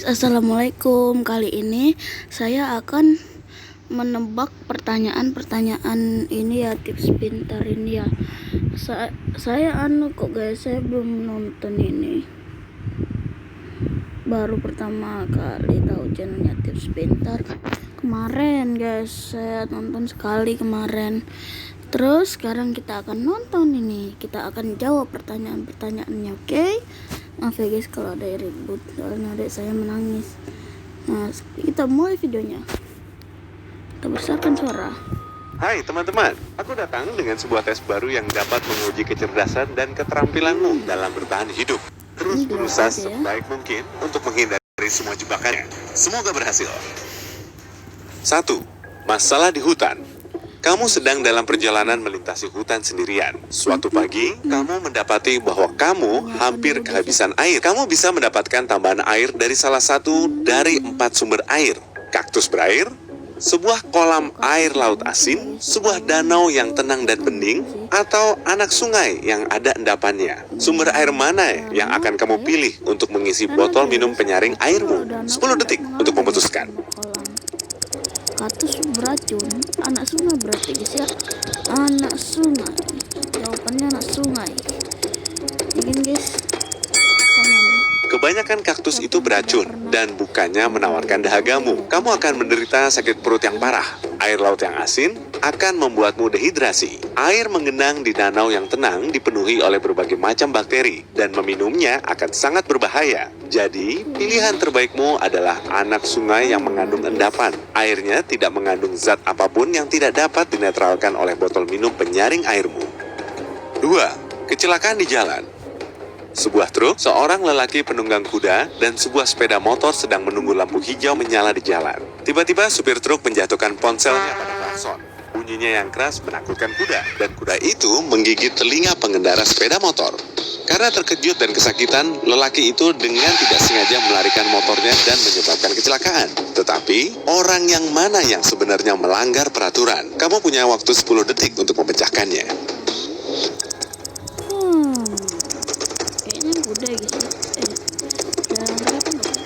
Assalamualaikum. Kali ini saya akan menebak pertanyaan-pertanyaan ini ya, tips pintar ini ya. Saya kok guys, saya belum nonton ini. Baru pertama kali tahu channelnya tips pintar. Kemarin guys, saya nonton sekali kemarin. Terus sekarang kita akan nonton ini. Kita akan jawab pertanyaan-pertanyaannya, oke? Maaf ya guys kalau ada ribut, soalnya adik saya menangis. Nah, kita mulai videonya. Kita besarkan suara. Hai teman-teman, aku datang dengan sebuah tes baru yang dapat menguji kecerdasan dan keterampilanmu dalam bertahan hidup. Terus berusaha sebaik mungkin untuk menghindari semua jebakannya. Semoga berhasil. 1. Masalah di hutan. Kamu sedang dalam perjalanan melintasi hutan sendirian. Suatu pagi, kamu mendapati bahwa kamu hampir kehabisan air. Kamu bisa mendapatkan tambahan air dari salah satu dari 4 sumber air. Kaktus berair, sebuah kolam air laut asin, sebuah danau yang tenang dan bening, atau anak sungai yang ada endapannya. Sumber air mana yang akan kamu pilih untuk mengisi botol minum penyaring airmu? 10 detik untuk memutuskan. Kaktus beracun, anak sungai berarti guys ya. Anak sungai. Jawabannya anak sungai. Bikin guys komen. Kebanyakan kaktus itu beracun dan bukannya menawarkan dahagamu. Kamu akan menderita sakit perut yang parah. Air laut yang asin akan membuatmu dehidrasi. Air mengenang di danau yang tenang dipenuhi oleh berbagai macam bakteri dan meminumnya akan sangat berbahaya. Jadi, pilihan terbaikmu adalah anak sungai yang mengandung endapan. Airnya tidak mengandung zat apapun yang tidak dapat dinetralkan oleh botol minum penyaring airmu. 2. Kecelakaan di jalan. Sebuah truk, seorang lelaki penunggang kuda, dan sebuah sepeda motor sedang menunggu lampu hijau menyala di jalan. Tiba-tiba supir truk menjatuhkan ponselnya pada klakson. Bunyinya yang keras menakutkan kuda, dan kuda itu menggigit telinga pengendara sepeda motor. Karena terkejut dan kesakitan, lelaki itu dengan tidak sengaja melarikan motornya dan menyebabkan kecelakaan. Tetapi, orang yang mana yang sebenarnya melanggar peraturan? Kamu punya waktu 10 detik untuk memecahkannya. Kayaknya kuda guys ya. Jarang kelihatan nggak?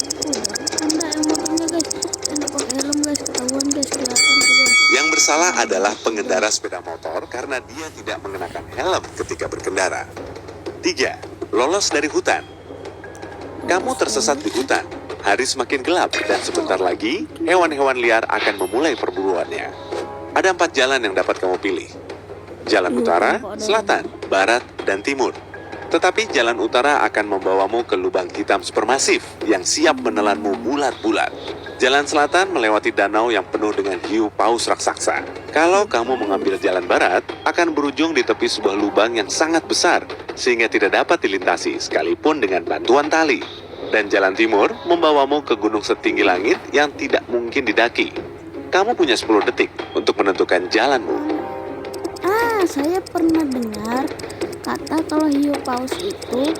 Anda yang motornya guys. Anda pakai helm guys, ketahuan guys, kelihatan tuh guys. Yang bersalah adalah pengendara sepeda motor karena dia tidak mengenakan helm ketika berkendara. 3. Lolos dari hutan. Kamu tersesat di hutan. Hari semakin gelap dan sebentar lagi hewan-hewan liar akan memulai perburuannya. Ada 4 jalan yang dapat kamu pilih. Jalan utara, selatan, barat, dan timur. Tetapi jalan utara akan membawamu ke lubang hitam supermasif yang siap menelanmu bulat-bulat. Jalan selatan melewati danau yang penuh dengan hiu paus raksasa. Kalau kamu mengambil jalan barat, akan berujung di tepi sebuah lubang yang sangat besar, sehingga tidak dapat dilintasi sekalipun dengan bantuan tali. Dan jalan timur membawamu ke gunung setinggi langit yang tidak mungkin didaki. Kamu punya 10 detik untuk menentukan jalanmu. Saya pernah dengar kata kalau hiu paus itu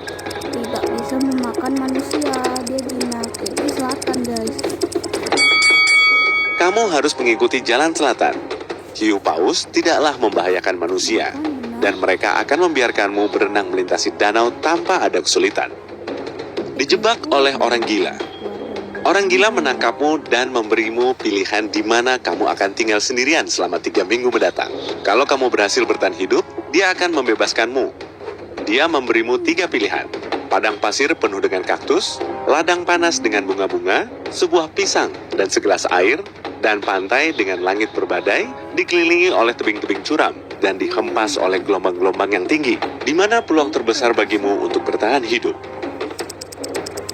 tidak bisa memakan manusia, dia jinak. Itu selatan guys. Kamu harus mengikuti jalan selatan. Hiu paus tidaklah membahayakan manusia, dan mereka akan membiarkanmu berenang melintasi danau tanpa ada kesulitan. Dijebak oleh orang gila. Orang gila menangkapmu dan memberimu pilihan di mana kamu akan tinggal sendirian selama 3 minggu mendatang. Kalau kamu berhasil bertahan hidup, dia akan membebaskanmu. Dia memberimu 3 pilihan. Padang pasir penuh dengan kaktus, ladang panas dengan bunga-bunga, sebuah pisang dan segelas air, dan pantai dengan langit berbadai, dikelilingi oleh tebing-tebing curam, dan dihempas oleh gelombang-gelombang yang tinggi. Di mana peluang terbesar bagimu untuk bertahan hidup?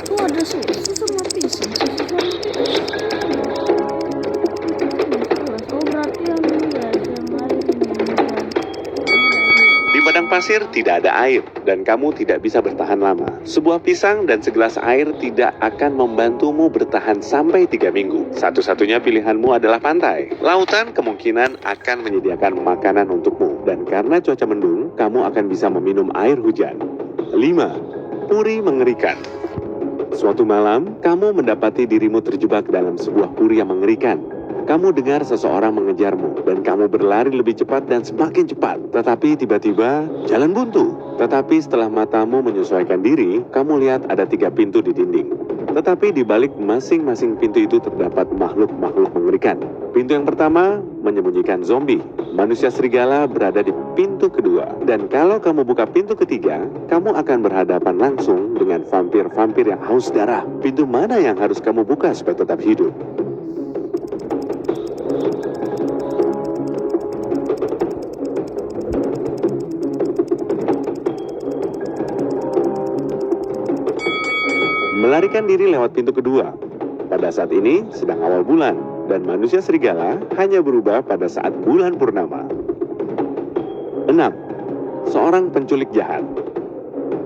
Tuh ada susu sama pisang. Oh berarti yang ini guys, yang lain ini. Di padang pasir tidak ada air, dan kamu tidak bisa bertahan lama. Sebuah pisang dan segelas air tidak akan membantumu bertahan sampai 3 minggu. Satu-satunya pilihanmu adalah pantai. Lautan kemungkinan akan menyediakan makanan untukmu, dan karena cuaca mendung, kamu akan bisa meminum air hujan. 5. Puri mengerikan. Suatu malam, kamu mendapati dirimu terjebak dalam sebuah puri yang mengerikan. Kamu dengar seseorang mengejarmu dan kamu berlari lebih cepat dan semakin cepat. Tetapi tiba-tiba jalan buntu. Tetapi setelah matamu menyesuaikan diri, kamu lihat ada 3 pintu di dinding. Tetapi di balik masing-masing pintu itu terdapat makhluk-makhluk mengerikan. Pintu yang pertama menyembunyikan zombie. Manusia serigala berada di pintu kedua. Dan kalau kamu buka pintu ketiga, kamu akan berhadapan langsung dengan vampir-vampir yang haus darah. Pintu mana yang harus kamu buka supaya tetap hidup? Melarikan diri lewat pintu kedua. Pada saat ini sedang awal bulan dan manusia serigala hanya berubah pada saat bulan purnama. 6. Seorang penculik jahat.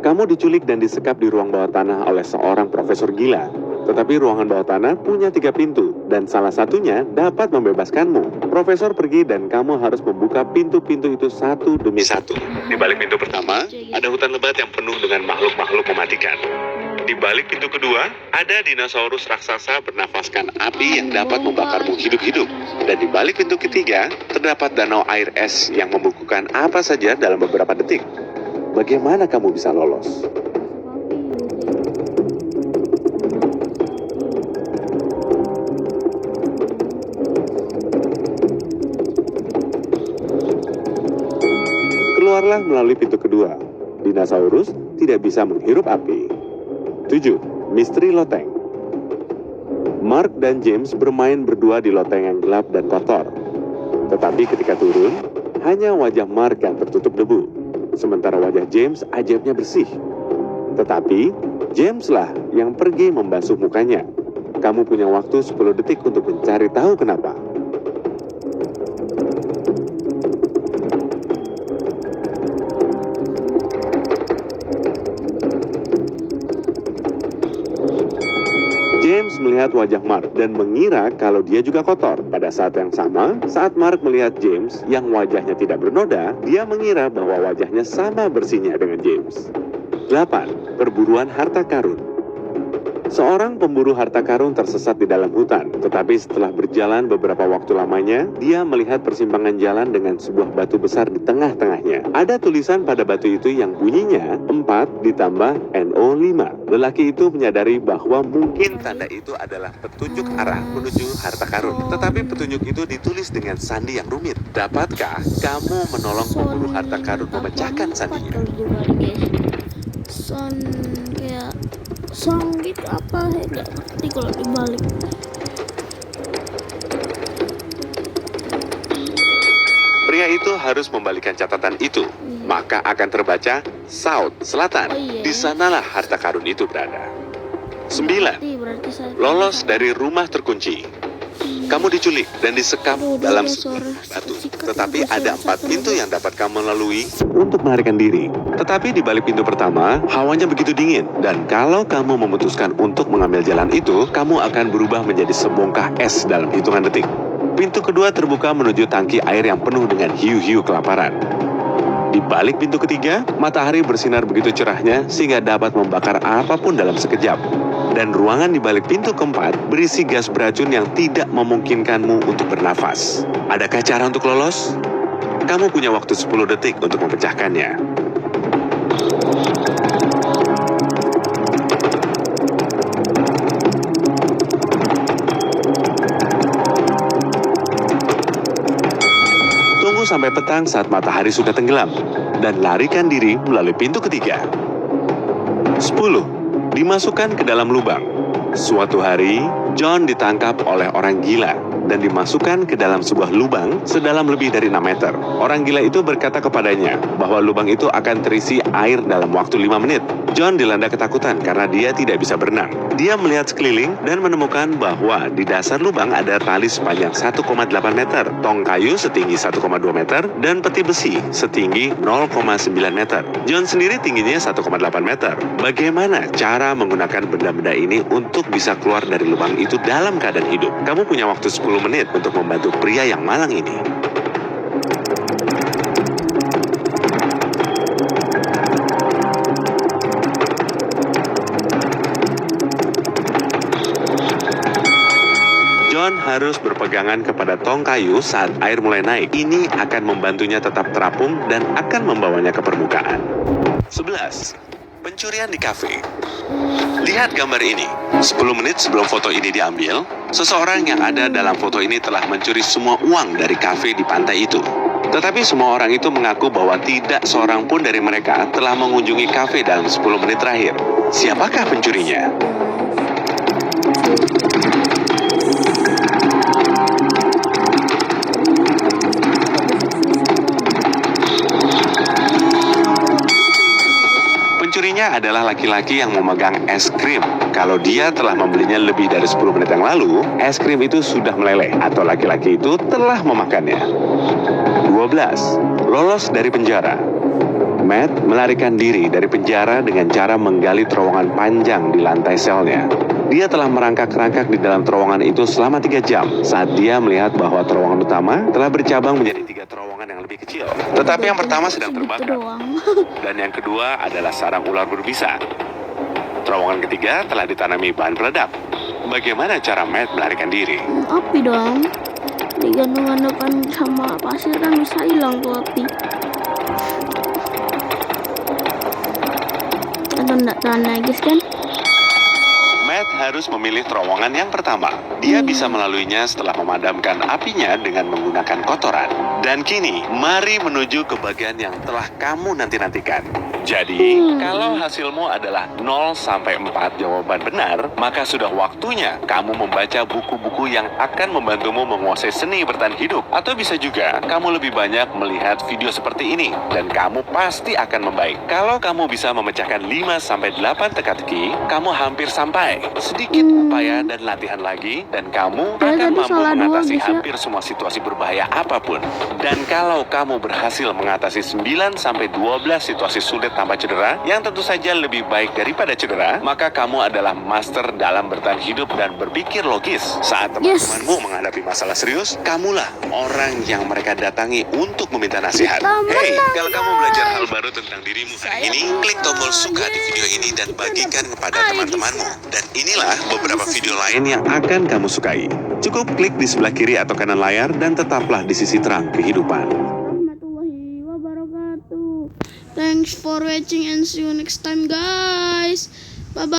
Kamu diculik dan disekap di ruang bawah tanah oleh seorang profesor gila. Tetapi ruangan bawah tanah punya 3 pintu dan salah satunya dapat membebaskanmu. Profesor pergi dan kamu harus membuka pintu-pintu itu satu demi satu. Di balik pintu pertama, ada hutan lebat yang penuh dengan makhluk-makhluk mematikan. Di balik pintu kedua, ada dinosaurus raksasa bernafaskan api yang dapat membakarmu hidup-hidup. Dan di balik pintu ketiga, terdapat danau air es yang membukukan apa saja dalam beberapa detik. Bagaimana kamu bisa lolos? Keluarlah melalui pintu kedua. Dinosaurus tidak bisa menghirup api. 7. Misteri loteng. Mark dan James bermain berdua di loteng yang gelap dan kotor. Tetapi ketika turun, hanya wajah Mark yang tertutup debu, sementara wajah James ajaibnya bersih. Tetapi, James-lah yang pergi membasuh mukanya. Kamu punya waktu 10 detik untuk mencari tahu kenapa. James melihat wajah Mark dan mengira kalau dia juga kotor. Pada saat yang sama, saat Mark melihat James yang wajahnya tidak bernoda, dia mengira bahwa wajahnya sama bersihnya dengan James. 8. Perburuan harta karun. Seorang pemburu harta karun tersesat di dalam hutan, tetapi setelah berjalan beberapa waktu lamanya, dia melihat persimpangan jalan dengan sebuah batu besar di tengah-tengahnya. Ada tulisan pada batu itu yang bunyinya 4 ditambah NO5. Lelaki itu menyadari bahwa mungkin tanda itu adalah petunjuk arah menuju harta karun. Tetapi petunjuk itu ditulis dengan sandi yang rumit. Dapatkah kamu menolong pemburu harta karun memecahkan sandinya? Son kayak song gitu apa, saya nggak ngerti kalau dibalik. Pria itu harus membalikan catatan itu, maka akan terbaca South, Selatan. Di sanalah harta karun itu berada. 9. Berarti saya Lolos dari rumah terkunci. Kamu diculik dan disekap dalam sebuah batu. Tetapi ada 4 pintu yang dapat kamu lalui untuk melarikan diri. Tetapi di balik pintu pertama, hawanya begitu dingin. Dan kalau kamu memutuskan untuk mengambil jalan itu, kamu akan berubah menjadi sebongkah es dalam hitungan detik. Pintu kedua terbuka menuju tangki air yang penuh dengan hiu-hiu kelaparan. Di balik pintu ketiga, matahari bersinar begitu cerahnya sehingga dapat membakar apapun dalam sekejap. Dan ruangan di balik pintu keempat berisi gas beracun yang tidak memungkinkanmu untuk bernafas. Adakah cara untuk lolos? Kamu punya waktu 10 detik untuk memecahkannya. Tunggu sampai petang saat matahari sudah tenggelam dan larikan diri melalui pintu ketiga. 10. Dimasukkan ke dalam lubang. Suatu hari, John ditangkap oleh orang gila dan dimasukkan ke dalam sebuah lubang sedalam lebih dari 6 meter. Orang gila itu berkata kepadanya bahwa lubang itu akan terisi air dalam waktu 5 menit. John dilanda ketakutan karena dia tidak bisa berenang. Dia melihat sekeliling dan menemukan bahwa di dasar lubang ada tali sepanjang 1,8 meter, tong kayu setinggi 1,2 meter, dan peti besi setinggi 0,9 meter. John sendiri tingginya 1,8 meter. Bagaimana cara menggunakan benda-benda ini untuk bisa keluar dari lubang itu dalam keadaan hidup? Kamu punya waktu 10 menit untuk membantu pria yang malang ini. John John harus berpegangan kepada tong kayu saat air mulai naik. Ini akan membantunya tetap terapung dan akan membawanya ke permukaan. 11. Pencurian di kafe. Lihat gambar ini. 10 menit sebelum foto ini diambil, seseorang yang ada dalam foto ini telah mencuri semua uang dari kafe di pantai itu. Tetapi semua orang itu mengaku bahwa tidak seorang pun dari mereka telah mengunjungi kafe dalam 10 menit terakhir. Siapakah pencurinya? Pencurinya adalah laki-laki yang memegang es krim. Kalau dia telah membelinya lebih dari 10 menit yang lalu, es krim itu sudah meleleh atau laki-laki itu telah memakannya. 12. Lolos dari penjara. Matt melarikan diri dari penjara dengan cara menggali terowongan panjang di lantai selnya. Dia telah merangkak-rangkak di dalam terowongan itu selama 3 jam saat dia melihat bahwa terowongan utama telah bercabang menjadi 3 terowongan yang lebih kecil. Tetapi yang pertama sedang terbakar. Dan yang kedua adalah sarang ular berbisa. Terowongan ketiga telah ditanami bahan peledak. Bagaimana cara Matt melarikan diri? Api dong. Di gantungan depan sama pasir kan bisa hilang tuh api. Atau enggak tahan guys kan? Matt harus memilih terowongan yang pertama. Dia bisa melaluinya setelah memadamkan apinya dengan menggunakan kotoran. Dan kini, mari menuju ke bagian yang telah kamu nanti-nantikan. Jadi, kalau hasilmu adalah 0 sampai 4 jawaban benar, maka sudah waktunya kamu membaca buku-buku yang akan membantumu menguasai seni bertahan hidup. Atau bisa juga kamu lebih banyak melihat video seperti ini dan kamu pasti akan membaik. Kalau kamu bisa memecahkan 5 sampai 8 teka-teki, kamu hampir sampai. Sedikit upaya dan latihan lagi dan kamu akan mampu mengatasi hampir semua situasi berbahaya apapun. Dan kalau kamu berhasil mengatasi 9 sampai 12 situasi sulit tanpa cedera, yang tentu saja lebih baik daripada cedera, maka kamu adalah master dalam bertahan hidup dan berpikir logis. Saat teman-temanmu menghadapi masalah serius, kamulah orang yang mereka datangi untuk meminta nasihat. Hey, kalau kamu belajar hal baru tentang dirimu hari ini, klik tombol suka di video ini dan bagikan kepada teman-temanmu. Dan inilah beberapa video lain yang akan kamu sukai. Cukup klik di sebelah kiri atau kanan layar dan tetaplah di sisi terang kehidupan. Warahmatullahi wabarakatuh. Thanks for watching and see you next time guys. Bye bye.